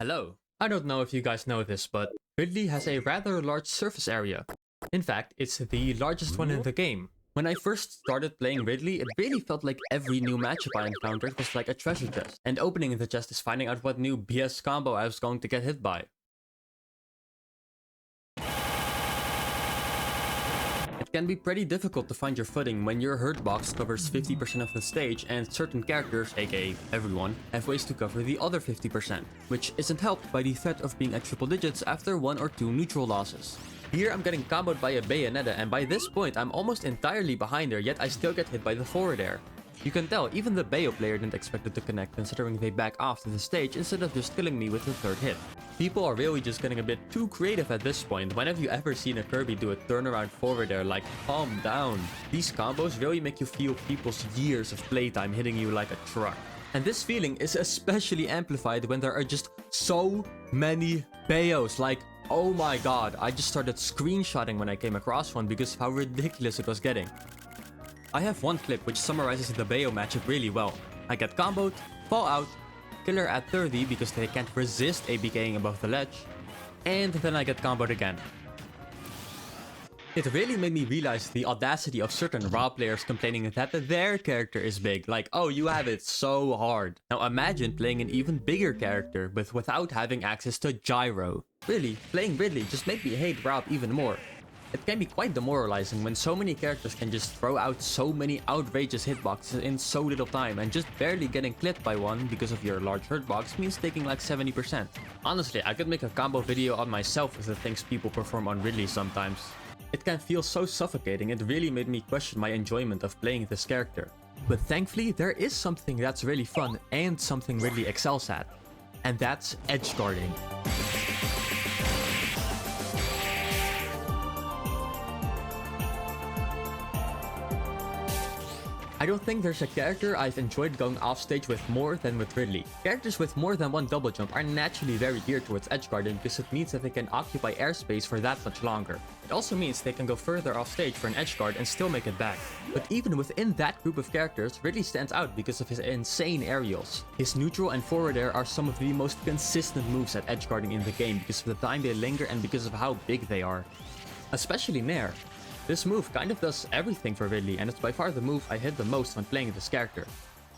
Hello. I don't know if you guys know this, but Ridley has a rather large surface area. In fact, it's the largest one in the game. When I first started playing Ridley, it really felt like every new matchup I encountered was like a treasure chest, and opening the chest is finding out what new BS combo I was going to get hit by. It can be pretty difficult to find your footing when your hurt box covers 50% of the stage and certain characters, aka everyone, have ways to cover the other 50%, which isn't helped by the threat of being at triple digits after 1 or 2 neutral losses. Here I'm getting comboed by a Bayonetta, and by this point I'm almost entirely behind her, yet I still get hit by the forward air. You can tell even the Bayo player didn't expect it to connect, considering they back off to the stage instead of just killing me with the third hit. People are really just getting a bit too creative at this point. When have you ever seen a Kirby do a turnaround forward air? Like, calm down. These combos really make you feel people's years of playtime hitting you like a truck. And this feeling is especially amplified when there are just so many Bayos. Like, oh my god, I just started screenshotting when I came across one because of how ridiculous it was getting. I have one clip which summarizes the Bayo matchup really well. I get comboed, fall out, killer at 30 because they can't resist ABKing above the ledge, and then I get comboed again. It really made me realize the audacity of certain raw players complaining that their character is big, like, oh, you have it so hard. Now imagine playing an even bigger character but without having access to gyro. Really, playing Ridley just made me hate Rob even more. It can be quite demoralizing when so many characters can just throw out so many outrageous hitboxes in so little time, and just barely getting clipped by one because of your large hurtbox means taking like 70%. Honestly, I could make a combo video on myself with the things people perform on Ridley sometimes. It can feel so suffocating, it really made me question my enjoyment of playing this character. But thankfully, there is something that's really fun and something Ridley excels at, and that's edge guarding. I don't think there's a character I've enjoyed going offstage with more than with Ridley. Characters with more than one double jump are naturally very geared towards edge guarding because it means that they can occupy airspace for that much longer. It also means they can go further offstage for an edge guard and still make it back. But even within that group of characters, Ridley stands out because of his insane aerials. His neutral and forward air are some of the most consistent moves at edge guarding in the game because of the time they linger and because of how big they are. Especially Nair. This move kind of does everything for Ridley, and it's by far the move I hit the most when playing this character.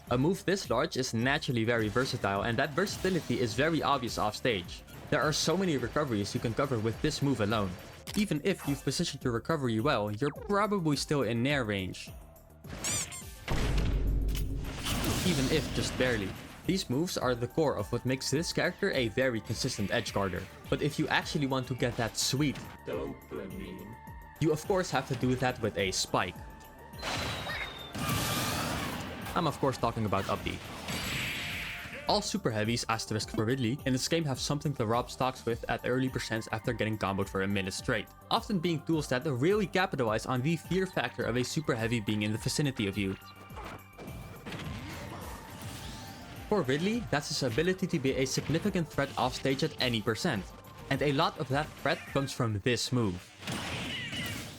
A move this large is naturally very versatile, and that versatility is very obvious off stage. There are so many recoveries you can cover with this move alone. Even if you've positioned your recovery well, you're probably still in Nair range. Even if just barely. These moves are the core of what makes this character a very consistent edge guarder. But if you actually want to get that sweet dopamine, you of course have to do that with a spike. I'm of course talking about up B. All super heavies, asterisk for Ridley, in this game have something to rob stocks with at early percents after getting comboed for a minute straight, often being tools that really capitalize on the fear factor of a super heavy being in the vicinity of you. For Ridley, that's his ability to be a significant threat offstage at any percent, and a lot of that threat comes from this move.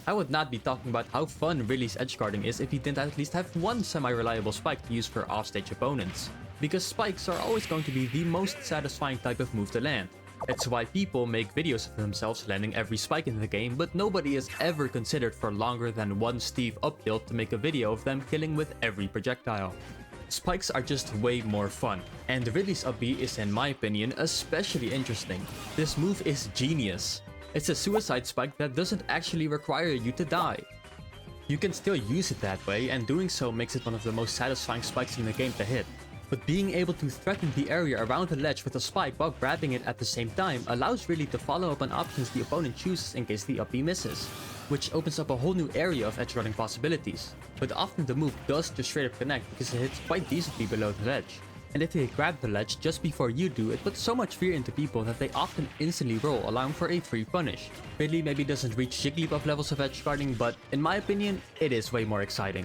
I would not be talking about how fun Ridley's edge guarding is if he didn't at least have one semi-reliable spike to use for offstage opponents. Because spikes are always going to be the most satisfying type of move to land. It's why people make videos of themselves landing every spike in the game, but nobody is ever considered for longer than one Steve up tilt to make a video of them killing with every projectile. Spikes are just way more fun, and Ridley's up B is, in my opinion, especially interesting. This move is genius. It's a suicide spike that doesn't actually require you to die. You can still use it that way, and doing so makes it one of the most satisfying spikes in the game to hit. But being able to threaten the area around the ledge with a spike while grabbing it at the same time allows Ridley to follow up on options the opponent chooses in case the up B misses, which opens up a whole new area of edge guarding possibilities. But often the move does just straight up connect because it hits quite decently below the ledge. And if they grab the ledge just before you do, it puts so much fear into people that they often instantly roll, allowing for a free punish. Ridley maybe doesn't reach Jigglypuff levels of edge guarding, but in my opinion, it is way more exciting.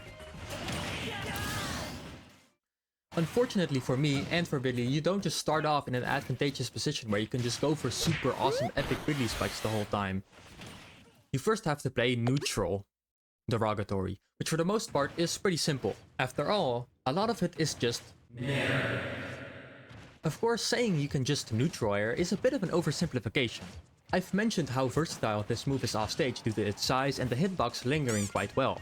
Unfortunately for me and for Ridley, you don't just start off in an advantageous position where you can just go for super awesome epic Ridley spikes the whole time. You first have to play neutral, derogatory, which for the most part is pretty simple. After all, a lot of it is just Nair. Of course, saying you can just neutral air is a bit of an oversimplification. I've mentioned how versatile this move is offstage due to its size and the hitbox lingering quite well.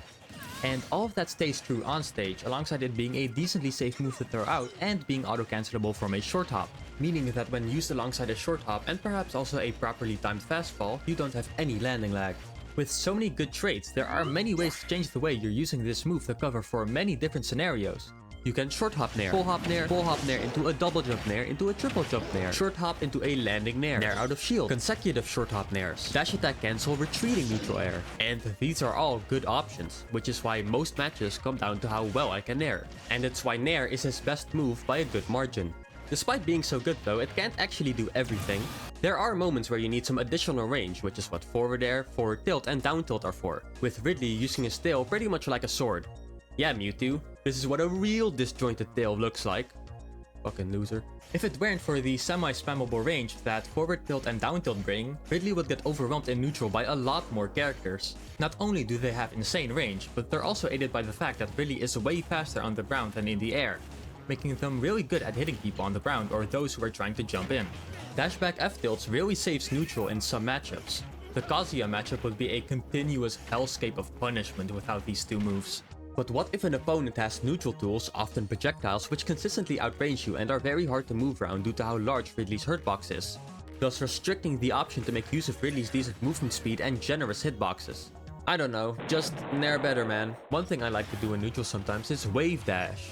And all of that stays true on stage, alongside it being a decently safe move to throw out and being auto-cancelable from a short hop, meaning that when used alongside a short hop and perhaps also a properly timed fast fall, you don't have any landing lag. With so many good traits, there are many ways to change the way you're using this move to cover for many different scenarios. You can short hop nair, full hop nair into a double jump nair, into a triple jump nair, short hop into a landing nair, nair out of shield, consecutive short hop nairs, dash attack cancel, retreating neutral air. And these are all good options, which is why most matches come down to how well I can nair. And it's why nair is his best move by a good margin. Despite being so good though, it can't actually do everything. There are moments where you need some additional range, which is what forward air, forward tilt, and down tilt are for, with Ridley using his tail pretty much like a sword. Yeah, Mewtwo, this is what a real disjointed tail looks like. Fucking loser. If it weren't for the semi-spammable range that forward tilt and down tilt bring, Ridley would get overwhelmed in neutral by a lot more characters. Not only do they have insane range, but they're also aided by the fact that Ridley is way faster on the ground than in the air, making them really good at hitting people on the ground or those who are trying to jump in. Dashback F-tilts really saves neutral in some matchups. The Kazuya matchup would be a continuous hellscape of punishment without these two moves. But what if an opponent has neutral tools, often projectiles, which consistently outrange you and are very hard to move around due to how large Ridley's hurtbox is, thus restricting the option to make use of Ridley's decent movement speed and generous hitboxes? I don't know, just nair better, man. One thing I like to do in neutral sometimes is wave dash.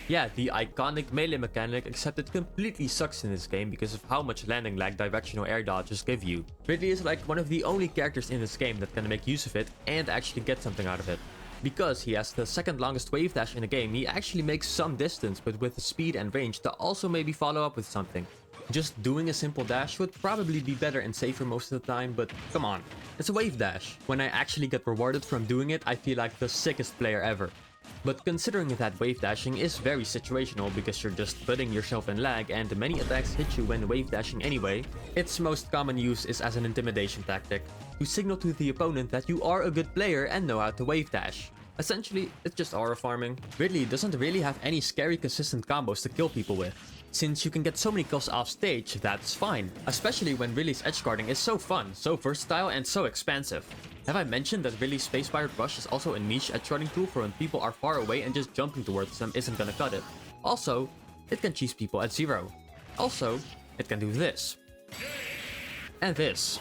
Yeah, the iconic melee mechanic, except it completely sucks in this game because of how much landing lag directional air dodges give you. Ridley is like one of the only characters in this game that can make use of it and actually get something out of it. Because he has the second longest wave dash in the game, he actually makes some distance, but with the speed and range to also maybe follow up with something. Just doing a simple dash would probably be better and safer most of the time, but come on, it's a wave dash. When I actually get rewarded from doing it, I feel like the sickest player ever. But considering that wave dashing is very situational because you're just putting yourself in lag and many attacks hit you when wave dashing anyway, its most common use is as an intimidation tactic, to signal to the opponent that you are a good player and know how to wave dash. Essentially, it's just aura farming. Ridley doesn't really have any scary consistent combos to kill people with. Since you can get so many kills off stage, that's fine. Especially when Ridley's edge guarding is so fun, so versatile, and so expansive. Have I mentioned that Ridley's Space-Pirate Rush is also a niche edge guarding tool for when people are far away and just jumping towards them isn't gonna cut it? Also, it can cheese people at 0. Also, it can do this. And this.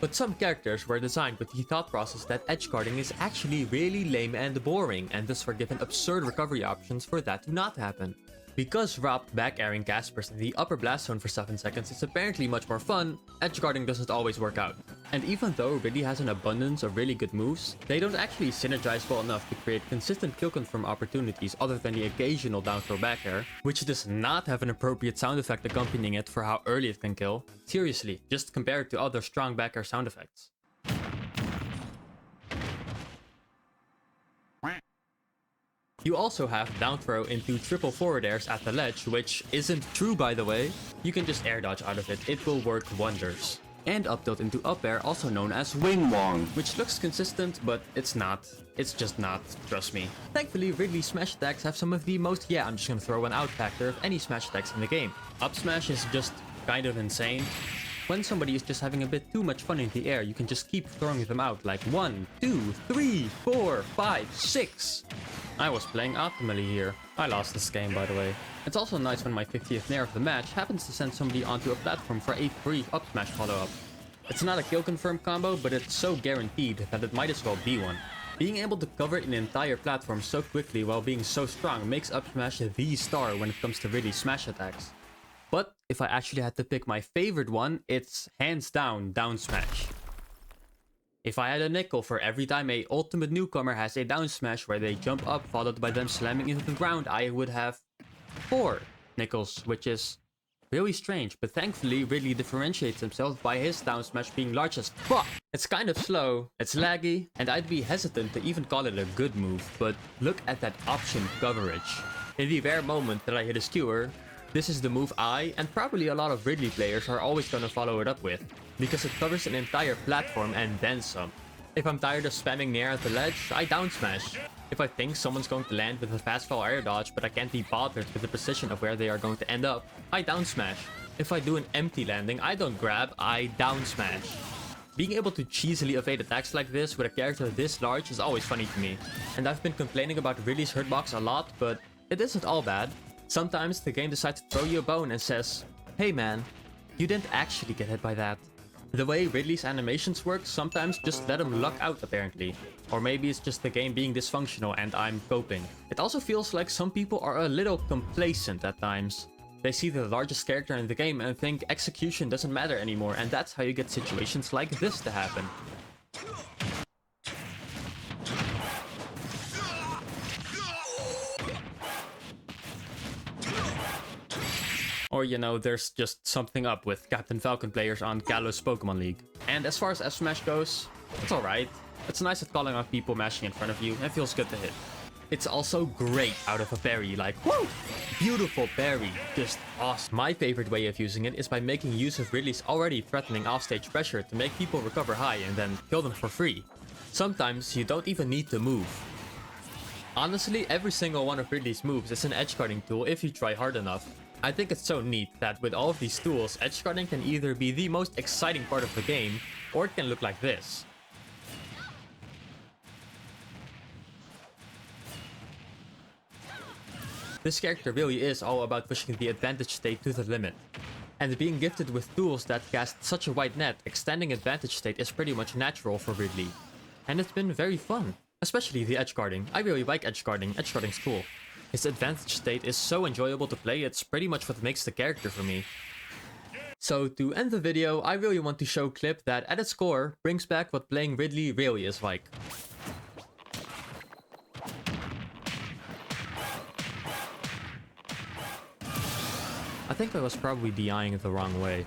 But some characters were designed with the thought process that edge guarding is actually really lame and boring, and thus were given absurd recovery options for that to not happen. Because Rob back airing Caspers in the upper blast zone for 7 seconds is apparently much more fun, edge guarding doesn't always work out. And even though Ridley has an abundance of really good moves, they don't actually synergize well enough to create consistent kill confirm opportunities other than the occasional down throw back air, which does not have an appropriate sound effect accompanying it for how early it can kill. Seriously, just compare it to other strong back air sound effects. You also have down throw into triple forward airs at the ledge, which isn't true by the way. You can just air dodge out of it, it will work wonders. And up tilt into up air, also known as wing wong, which looks consistent, but it's not. It's just not, trust me. Thankfully, Ridley's smash attacks have some of the most I'm just gonna throw one out factor of any smash attacks in the game. Up smash is just kind of insane. When somebody is just having a bit too much fun in the air, you can just keep throwing them out like 1, 2, 3, 4, 5, 6. I was playing optimally here. I lost this game, by the way. It's also nice when my 50th nair of the match happens to send somebody onto a platform for a free up smash follow-up. It's not a kill confirm combo, but it's so guaranteed that it might as well be one. Being able to cover an entire platform so quickly while being so strong makes up smash the star when it comes to really smash attacks. But if I actually had to pick my favorite one, it's hands down smash. If I had a nickel for every time a ultimate newcomer has a down smash where they jump up followed by them slamming into the ground, I would have 4 nickels, which is really strange, but thankfully Ridley differentiates himself by his down smash being large as fuck. It's kind of slow, it's laggy, and I'd be hesitant to even call it a good move, but look at that option coverage. In the rare moment that I hit a skewer, this is the move I, and probably a lot of Ridley players, are always gonna follow it up with, because it covers an entire platform and then some. If I'm tired of spamming near at the ledge, I down smash. If I think someone's going to land with a fast fall air dodge but I can't be bothered with the precision of where they are going to end up, I down smash. If I do an empty landing, I don't grab, I down smash. Being able to cheesily evade attacks like this with a character this large is always funny to me. And I've been complaining about Ridley's hurtbox a lot, but it isn't all bad. Sometimes the game decides to throw you a bone and says, hey man, you didn't actually get hit by that. The way Ridley's animations work, sometimes just let him luck out apparently. Or maybe it's just the game being dysfunctional and I'm coping. It also feels like some people are a little complacent at times. They see the largest character in the game and think execution doesn't matter anymore, and that's how you get situations like this to happen. Or, you know, there's just something up with Captain Falcon players on Kalos Pokemon League. And as far as F Smash goes, it's alright. It's nice at calling out people mashing in front of you, and feels good to hit. It's also great out of a parry, like, woo! Beautiful parry, just awesome. My favorite way of using it is by making use of Ridley's already threatening offstage pressure to make people recover high and then kill them for free. Sometimes you don't even need to move. Honestly, every single one of Ridley's moves is an edgeguarding tool if you try hard enough. I think it's so neat that with all of these tools, edgeguarding can either be the most exciting part of the game, or it can look like this. This character really is all about pushing the advantage state to the limit. And being gifted with tools that cast such a wide net, extending advantage state is pretty much natural for Ridley. And it's been very fun, especially the edgeguarding. I really like edgeguarding, edgeguarding's cool. His advantage state is so enjoyable to play, it's pretty much what makes the character for me. So to end the video, I really want to show a clip that at its core brings back what playing Ridley really is like. I think I was probably DIing the wrong way.